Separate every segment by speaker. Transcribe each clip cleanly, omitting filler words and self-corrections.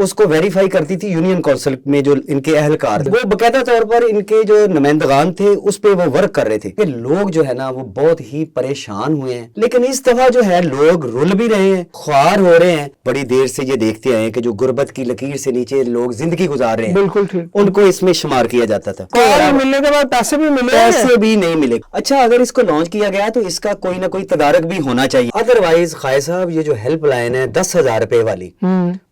Speaker 1: اس کو ویریفائی کرتی تھی یونین کونسل میں جو ان کے اہلکار تھے، وہ باقاعدہ طور پر ان کے جو نمائندگان تھے اس پہ وہ ورک کر رہے تھے کہ لوگ جو ہے نا وہ بہت ہی پریشان ہوئے ہیں، لیکن اس دفعہ جو ہے لوگ رل بھی رہے ہیں، خوار ہو رہے ہیں۔ بڑی دیر سے یہ دیکھتے آئے کہ جو غربت کی لکیر سے نیچے لوگ زندگی گزار رہے ہیں،
Speaker 2: بالکل ٹھیک،
Speaker 1: ان کو اس میں شمار کیا جاتا تھا۔
Speaker 2: ملنے کے بعد پیسے بھی ملے،
Speaker 1: پیسے بھی نہیں ملے۔ اچھا، اگر اس کو لانچ کیا گیا تو اس کا کوئی نہ کوئی تدارک بھی ہونا چاہیے، ادروائز خواہ صاحب یہ جو ہیلپ لائن ہے 10,000 روپے والی،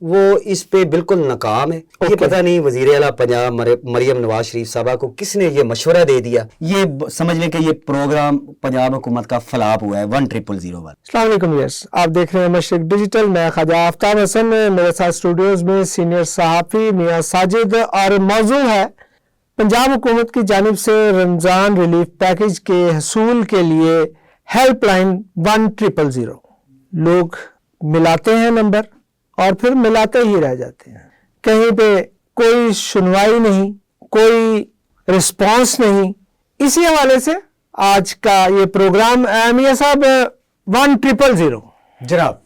Speaker 1: وہ اس پہ بالکل ناکام ہے۔ یہ پتہ نہیں وزیر اعلیٰ پنجاب مریم نواز شریف صاحبہ کو کس نے یہ مشورہ دے دیا، یہ سمجھ لیں کہ یہ پروگرام پنجاب حکومت کا فلاپ ہوا ہے 1000 والا۔
Speaker 2: السلام علیکم یس، آپ دیکھ رہے ہیں مشرق ڈیجیٹل، میں خواجہ آفتاب حسن، میرے ساتھ اسٹوڈیوز میں سینئر صحافی میاں ساجد، اور موضوع ہے پنجاب حکومت کی جانب سے رمضان ریلیف پیکج کے حصول کے لیے ہیلپ لائن 1000۔ لوگ ملاتے ہیں نمبر اور پھر ملاتے ہی رہ جاتے ہیں، کہیں پہ کوئی سنوائی نہیں، کوئی رسپانس نہیں۔ اسی حوالے سے آج کا یہ پروگرام میاں صاحب 1000۔
Speaker 1: جناب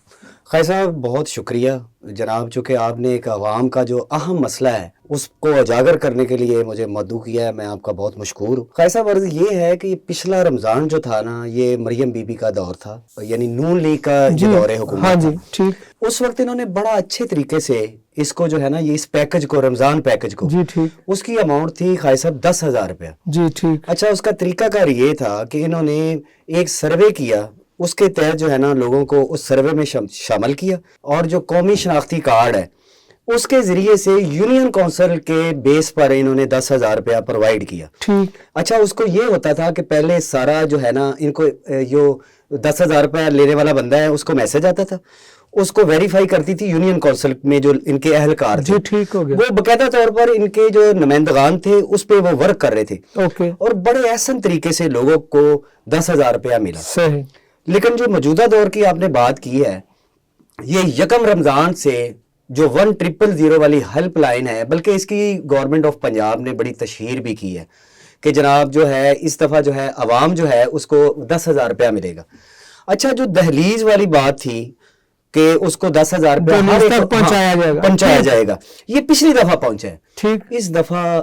Speaker 1: خیر صاحب بہت شکریہ جناب، چونکہ آپ نے ایک عوام کا جو اہم مسئلہ ہے اس کو اجاگر کرنے کے لیے مجھے مدعو کیا ہے، میں آپ کا بہت مشکور ہوں۔ خیر صاحب عرض یہ ہے کہ پچھلا رمضان جو تھا نا، یہ مریم بی بی کا دور تھا، یعنی نون لیگ کا جو دور حکومت
Speaker 2: ہاں
Speaker 1: تھا۔
Speaker 2: جی ٹھیک،
Speaker 1: اس وقت انہوں نے بڑا اچھے طریقے سے اس کو جو ہے نا، یہ اس پیکج کو، رمضان پیکج کو،
Speaker 2: جی ٹھیک،
Speaker 1: اس کی اماؤنٹ تھی خیر صاحب 10,000 روپیہ۔
Speaker 2: جی ٹھیک،
Speaker 1: اچھا، اس کا طریقہ کار یہ تھا کہ انہوں نے ایک سروے کیا، اس کے تحت جو ہے نا لوگوں کو اس سروے میں شامل کیا، اور جو قومی شناختی کارڈ ہے اس کے ذریعے سے یونین کونسل کے بیس پر انہوں نے 10,000 روپیہ پرووائڈ کیا۔
Speaker 2: ٹھیک،
Speaker 1: اچھا، اس کو یہ ہوتا تھا کہ پہلے سارا جو ہے نا ان کو جو 10,000 روپیہ لینے والا بندہ ہے اس کو میسج آتا تھا، اس کو ویریفائی کرتی تھی یونین کونسل میں جو ان کے اہلکار تھے،
Speaker 2: جی ٹھیک ہو گیا،
Speaker 1: وہ باقاعدہ طور پر ان کے جو نمائندگان تھے اس پہ وہ ورک کر رہے تھے،
Speaker 2: اوکے،
Speaker 1: اور بڑے احسن طریقے سے لوگوں کو 10,000 روپیہ ملا۔
Speaker 2: صحیح،
Speaker 1: لیکن جو موجودہ دور کی آپ نے بات کی ہے، یہ 1 رمضان سے جو 1000 والی ہیلپ لائن ہے، بلکہ اس کی گورنمنٹ آف پنجاب نے بڑی تشہیر بھی کی ہے کہ جناب جو ہے اس دفعہ جو ہے عوام جو ہے اس کو 10,000 روپیہ ملے گا۔ اچھا، جو دہلیز والی بات تھی کہ اس کو 10,000 روپیہ پہنچایا جائے گا، یہ پچھلی دفعہ پہنچا ہے۔
Speaker 2: ٹھیک،
Speaker 1: اس دفعہ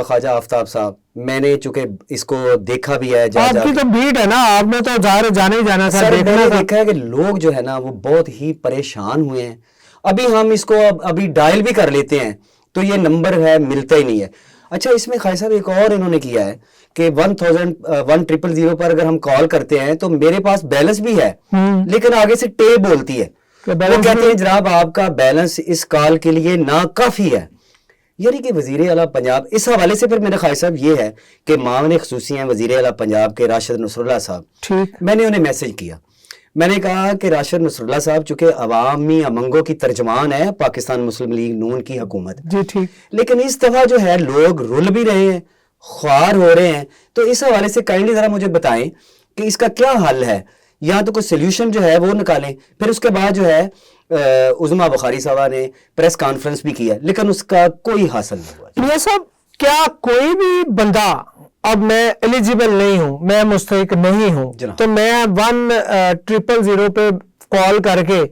Speaker 1: خواجہ آفتاب صاحب، میں نے چونکہ اس کو دیکھا بھی ہے،
Speaker 2: آپ کی تو بیٹ ہے نا، آپ نے تو ظاہر جانے ہی جانا تھا،
Speaker 1: میں نے دیکھا ہے کہ لوگ جو ہے نا وہ بہت ہی پریشان ہوئے ہیں۔ ابھی ہم اس کو ابھی ڈائل بھی کر لیتے ہیں تو یہ نمبر ہے ملتا ہی نہیں ہے۔ اچھا، اس میں خواجہ صاحب ایک اور انہوں نے کیا ہے کہ 1000 پر اگر ہم کال کرتے ہیں تو میرے پاس بیلنس بھی ہے، لیکن آگے سے ٹے بولتی ہے، وہ کہتے ہیں جناب آپ کا بیلنس اس کال کے لیے ناکافی ہے۔ یعنی کہ وزیر اعلیٰ پنجاب، اس حوالے سے پھر میرے خواجہ صاحب یہ ہے کہ معاون خصوصی ہیں وزیر اعلیٰ پنجاب کے راشد نصراللہ صاحب، میں نے انہیں میسج کیا، میں نے کہا کہ راشد نصراللہ صاحب چونکہ عوامی امنگوں کی ترجمان ہے پاکستان مسلم لیگ نون کی حکومت،
Speaker 2: جی ٹھیک،
Speaker 1: لیکن اس دفعہ جو ہے لوگ رل بھی رہے ہیں، خوار ہو رہے ہیں، تو اس حوالے سے کائنڈلی ذرا مجھے بتائیں کہ اس کا کیا حل ہے، یا تو کوئی سلیوشن جو ہے وہ نکالیں۔ پھر اس کے بعد جو ہے عظمیٰ بخاری صاحبہ نے پریس کانفرنس بھی کیا، لیکن اس کا کوئی حاصل نہیں ہوا۔
Speaker 2: میاں صاحب، کیا کوئی بھی بندہ، اب میں ایلیجیبل نہیں ہوں، میں مستحق نہیں ہوں، تو میں 1000 پہ کال کر کے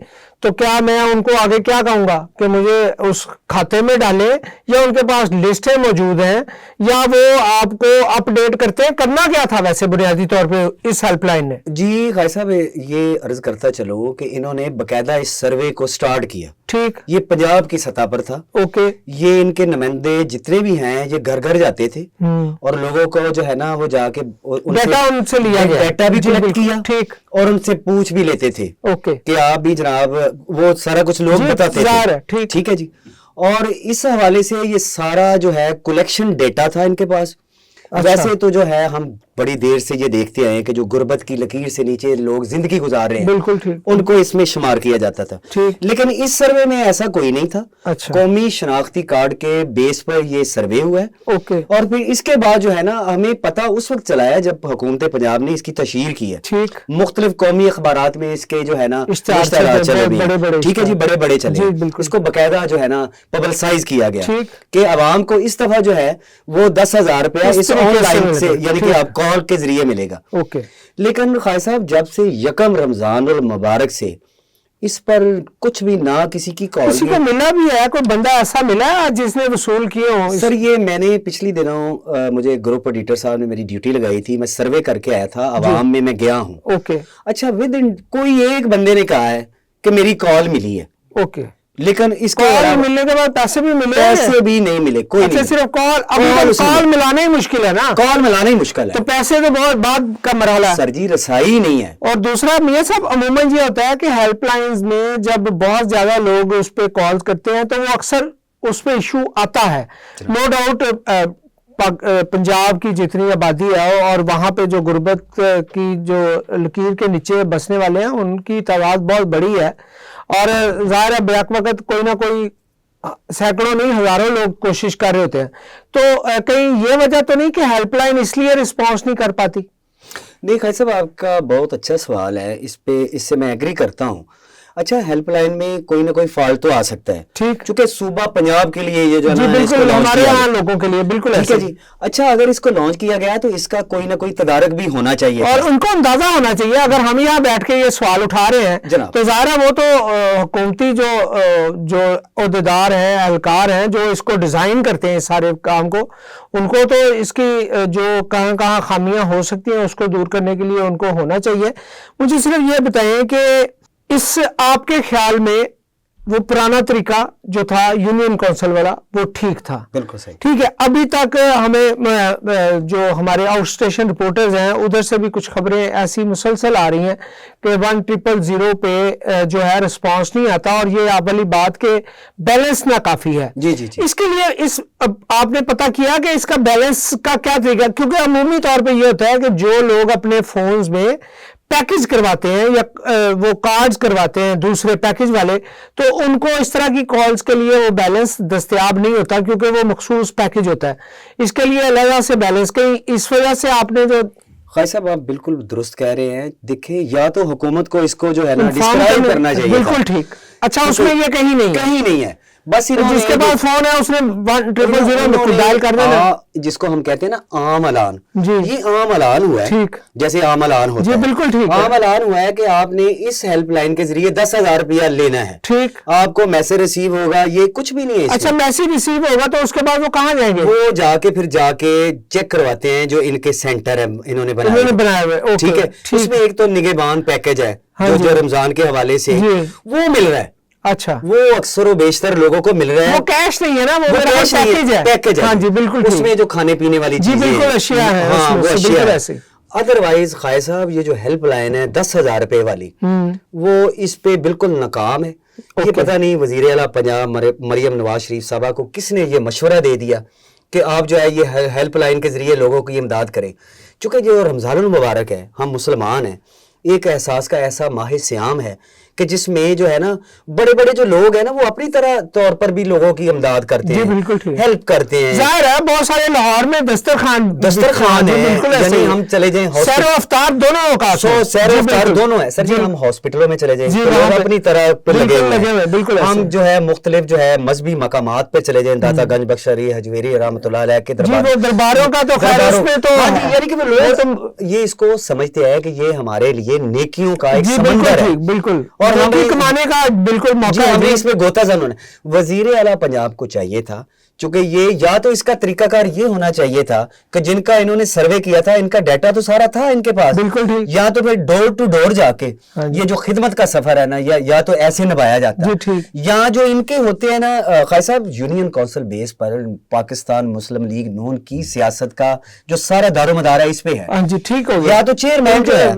Speaker 2: تو کیا میں ان کو آگے کیا کہوں گا کہ مجھے اس کھاتے میں ڈالیں، یا ان کے پاس لسٹیں موجود ہیں، یا وہ آپ کو اپ ڈیٹ کرتے ہیں؟ کرنا کیا تھا ویسے بنیادی طور پہ اس ہیلپ لائن نے؟
Speaker 1: جی خواجہ صاحب، یہ عرض کرتا چلو کہ انہوں نے باقاعدہ اس سروے کو سٹارٹ کیا،
Speaker 2: ٹھیک،
Speaker 1: یہ پنجاب کی سطح پر تھا،
Speaker 2: اوکے،
Speaker 1: یہ ان کے نمائندے جتنے بھی ہیں یہ گھر گھر جاتے تھے، اور لوگوں کو جو ہے نا وہ جا کے
Speaker 2: ڈیٹا ان سے لیا گیا،
Speaker 1: ڈیٹا بھی کلیکٹ کیا،
Speaker 2: ٹھیک،
Speaker 1: اور ان سے پوچھ بھی لیتے تھے،
Speaker 2: اوکے،
Speaker 1: کہ آپ بھی جناب، وہ سارا کچھ لوگ بتاتے تھے، ٹھیک ہے جی۔ اور اس حوالے سے یہ سارا جو ہے کلیکشن ڈیٹا تھا ان کے پاس۔ ویسے تو جو ہے ہم بڑی دیر سے یہ دیکھتے ہیں کہ جو غربت کی لکیر سے نیچے لوگ زندگی گزار رہے ہیں،
Speaker 2: بالکل ٹھیک،
Speaker 1: ان کو اس میں شمار کیا جاتا تھا، لیکن اس سروے میں ایسا کوئی نہیں تھا۔ قومی شناختی کارڈ کے بیس پر یہ سروے ہوا ہے،
Speaker 2: اوکے،
Speaker 1: اور پھر اس کے بعد جو ہے نا ہمیں پتہ اس وقت چلا ہے جب حکومت پنجاب نے اس کی تشہیر کی ہے،
Speaker 2: ٹھیک،
Speaker 1: مختلف قومی اخبارات میں اس کے جو ہے نا اشتہارات چلے بھی، ٹھیک ہے جی، بڑے بڑے چلے، اس کو باقاعدہ جو ہے نا پبلسائز کیا گیا کہ عوام کو اس دفعہ جو ہے وہ 10,000 روپیہ اس آن لائن سے، یعنی کہ آپ کال کے ذریعے ملے گا،
Speaker 2: اوکے۔
Speaker 1: لیکن خواجہ صاحب جب سے 1 رمضان المبارک سے اس پر کچھ بھی نہ کسی کی کال
Speaker 2: کسی کو ملا بھی ہے, کوئی بندہ ایسا ملا ہے جس نے وصول کیے ہوں؟
Speaker 1: سر یہ میں نے پچھلی دنوں مجھے گروپ ایڈیٹر صاحب نے میری ڈیوٹی لگائی تھی, میں سروے کر کے آیا تھا, عوام میں گیا ہوں.
Speaker 2: اوکے
Speaker 1: اچھا کوئی ایک بندے نے کہا ہے کہ میری کال ملی ہے,
Speaker 2: اوکے,
Speaker 1: لیکن اس کے
Speaker 2: کال ملنے کے بعد پیسے بھی ملے؟
Speaker 1: پیسے بھی نہیں ملے, کوئی
Speaker 2: اچھا,
Speaker 1: نہیں.
Speaker 2: صرف کال ملانا ہی مشکل ہے نا,
Speaker 1: کال ملانا ہی مشکل ہے,
Speaker 2: تو پیسے تو بہت بعد کا مرحلہ ہے
Speaker 1: سر جی, رسائی نہیں ہے.
Speaker 2: اور دوسرا میاں صاحب عموماً یہ ہوتا ہے کہ ہیلپ لائنز میں جب بہت زیادہ لوگ اس پہ کال کرتے ہیں تو وہ اکثر اس پہ ایشو آتا ہے. نو ڈاؤٹ پنجاب کی جتنی آبادی ہے اور وہاں پہ جو غربت کی جو لکیر کے نیچے بسنے والے ہیں ان کی تعداد بہت بڑی ہے, اور ظاہر ہے بیک وقت کوئی نہ کوئی سینکڑوں نہیں ہزاروں لوگ کوشش کر رہے ہوتے ہیں. تو کہیں یہ وجہ تو نہیں کہ ہیلپ لائن اس لیے رسپانس نہیں کر پاتی؟
Speaker 1: نہیں خیر صاحب, آپ کا بہت اچھا سوال ہے, اس سے میں ایگری کرتا ہوں. اچھا, ہیلپ لائن میں کوئی نہ کوئی فالٹ تو آ سکتا ہے,
Speaker 2: ٹھیک,
Speaker 1: چونکہ صوبہ پنجاب کے لیے یہ جو
Speaker 2: جی بالکل ہمارے یہاں لوگوں کے لیے بالکل
Speaker 1: ٹھیک ہے جی. اچھا, اگر اس کو لانچ کیا گیا تو اس کا کوئی نہ کوئی تدارک بھی ہونا چاہیے,
Speaker 2: اور ان کو اندازہ ہونا چاہیے. اگر ہم یہاں بیٹھ کے یہ سوال اٹھا رہے ہیں تو ظاہر ہے وہ تو حکومتی جو عہدیدار ہیں, اہلکار ہیں, جو اس کو ڈیزائن کرتے ہیں سارے کام کو, ان کو تو اس کی جو کہاں خامیاں ہو سکتی ہیں اس کو دور کرنے کے لیے ان کو ہونا چاہیے. مجھے صرف یہ بتائیں کہ اس آپ کے خیال میں وہ پرانا طریقہ جو تھا یونین کونسل والا وہ ٹھیک تھا؟
Speaker 1: بالکل صحیح.
Speaker 2: ٹھیک ہے, ابھی تک ہمیں جو ہمارے آؤٹ اسٹیشن رپورٹرز ہیں ادھر سے بھی کچھ خبریں ایسی مسلسل آ رہی ہیں کہ 1000 پہ جو ہے رسپانس نہیں آتا, اور یہ آپ والی بات کہ بیلنس ناکافی ہے.
Speaker 1: جی جی جی.
Speaker 2: اس کے لیے آپ نے پتا کیا کہ اس کا بیلنس کا کیا طریقہ؟ کیونکہ عمومی طور پہ یہ ہوتا ہے کہ جو لوگ اپنے فونز میں پیکج کرواتے ہیں یا وہ کارڈز کرواتے ہیں دوسرے پیکج والے, تو ان کو اس طرح کی کالز کے لیے وہ بیلنس دستیاب نہیں ہوتا کیونکہ وہ مخصوص پیکج ہوتا ہے. اس کے لیے علیحدہ سے بیلنس, کہیں اس وجہ سے آپ نے جو
Speaker 1: خیر صاحب آپ بالکل درست کہہ رہے ہیں. دیکھیں, یا تو حکومت کو اس کو جو ہے نا ڈسکرائب کرنا چاہیے.
Speaker 2: بالکل ٹھیک. اچھا, اس میں یہ کہیں نہیں ہے,
Speaker 1: بس
Speaker 2: جس کے پاس فون ہے اس نے 1000 ڈائل کر دینا,
Speaker 1: جس کو ہم کہتے ہیں نا عام اعلان.
Speaker 2: جی,
Speaker 1: یہ عام اعلان ہوا ہے,
Speaker 2: ٹھیک,
Speaker 1: جیسے عام اعلان ہوتا ہے.
Speaker 2: جی بالکل ٹھیک.
Speaker 1: عام اعلان ہوا ہے کہ آپ نے اس ہیلپ لائن کے ذریعے 10,000 روپیہ لینا ہے.
Speaker 2: ٹھیک,
Speaker 1: آپ کو میسج ریسیو ہوگا, یہ کچھ بھی نہیں ہے.
Speaker 2: اچھا, میسج ریسیو ہوگا تو اس کے بعد وہ کہاں جائیں گے؟
Speaker 1: وہ جا کے چیک کرواتے ہیں جو ان کے سینٹر ہے انہوں نے بنایا ہوئے. ٹھیک ہے, اس میں ایک تو نگہبان پیکج ہے جو رمضان کے حوالے سے وہ مل رہا ہے.
Speaker 2: اچھا,
Speaker 1: وہ اکثر و بیشتر لوگوں کو مل رہا ہے.
Speaker 2: وہ کیش نہیں ہے نا, وہ
Speaker 1: پیکج ہے.
Speaker 2: ہاں جی بالکل,
Speaker 1: اس میں جو کھانے پینے والی چیزیں,
Speaker 2: جی بالکل اشیاء ہے,
Speaker 1: ہاں وہ اشیاء
Speaker 2: ایسے.
Speaker 1: ادروائز خائے صاحب یہ جو ہیلپ لائن ہے 10,000 روپے والی, وہ اس پہ بالکل ناکام ہے. یہ پتہ نہیں وزیر اعلیٰ پنجاب مریم نواز شریف صاحبہ کو کس نے یہ مشورہ دے دیا کہ آپ جو ہے یہ ہیلپ لائن کے ذریعے لوگوں کی امداد کریں. چونکہ جو رمضان المبارک ہے, ہم مسلمان ہیں, ایک احساس کا ایسا ماہ سیام ہے کہ جس میں جو ہے نا بڑے بڑے جو لوگ ہیں نا وہ اپنی طور پر بھی لوگوں کی امداد کرتے ہیں, ہیلپ کرتے ہیں.
Speaker 2: ظاہر ہے بہت سارے لاہور میں دسترخوان ہے,
Speaker 1: یعنی ہم چلے جائیں
Speaker 2: سیر و افطار دونوں اوقات,
Speaker 1: سیر و افطار دونوں ہے. سر جی ہم ہاسپٹلوں میں چلے جائیں تو لوگ اپنی طرح پہ لگے ہوئے. ہم جو ہے مختلف جو ہے مذہبی مقامات پہ چلے جائیں, داتا گنج بخشری حجویری رحمۃ اللہ علیہ کے
Speaker 2: درباروں کا تو خیر اس میں تو
Speaker 1: یعنی کہ لوگ یہ اس کو سمجھتے ہیں کہ یہ ہمارے لیے نیکیوں کا ایک سمندر ہے.
Speaker 2: بالکل,
Speaker 1: اور
Speaker 2: کمانے کا بالکل موقع ہے.
Speaker 1: ہمیں اس میں گوتا زن ہونا. وزیر اعلیٰ پنجاب کو چاہیے تھا, چونکہ یہ یا تو اس کا طریقہ کار یہ ہونا چاہیے تھا کہ جن کا انہوں نے سروے کیا تھا ان کا ڈیٹا تو سارا تھا ان کے پاس,
Speaker 2: بالکل ٹھیک,
Speaker 1: یا تو پھر ڈور ٹو ڈور جا کے یہ جو خدمت کا سفر ہے نا یا تو ایسے نبھایا جاتا ہے, یا جو ان کے ہوتے ہیں نا خیر صاحب یونین کونسل بیس پر پاکستان مسلم لیگ نون کی سیاست کا جو سارا دار و مدار ہے اس پہ ہے.
Speaker 2: جی ٹھیک ہو گیا.
Speaker 1: یا تو چیئرمین جو ہے,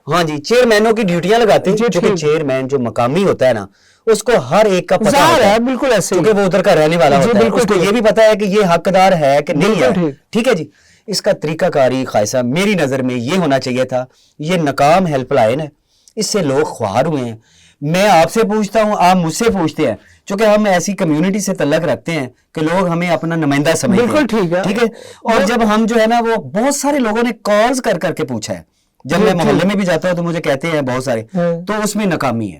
Speaker 1: ہاں جی چیئرمینوں کی ڈیوٹیاں لگاتے ہیں, کیونکہ چیئرمین جو مقامی ہوتا ہے نا اس کو ہر ایک کا پتہ ہوتا ہے,
Speaker 2: بالکل ایسے,
Speaker 1: کیونکہ وہ ادھر کا رہنے والا ہوتا ہے, اس کو یہ بھی پتا ہے کہ یہ حقدار ہے کہ نہیں ہے. ٹھیک ہے جی, اس کا طریقہ کاری خائصہ میری نظر میں یہ ہونا چاہیے تھا. یہ ناکام ہیلپ لائن ہے, اس سے لوگ خوار ہوئے ہیں. میں آپ سے پوچھتا ہوں, آپ مجھ سے پوچھتے ہیں, چونکہ ہم ایسی کمیونٹی سے تعلق رکھتے ہیں کہ لوگ ہمیں اپنا نمائندہ سمجھتے ہیں.
Speaker 2: بالکل ٹھیک ہے.
Speaker 1: اور جب ہم جو ہے نا وہ بہت سارے لوگوں نے کالز کر کے پوچھا ہے, جب میں محلے میں بھی جاتا ہوں تو مجھے کہتے ہیں بہت سارے, تو اس میں ناکامی ہے.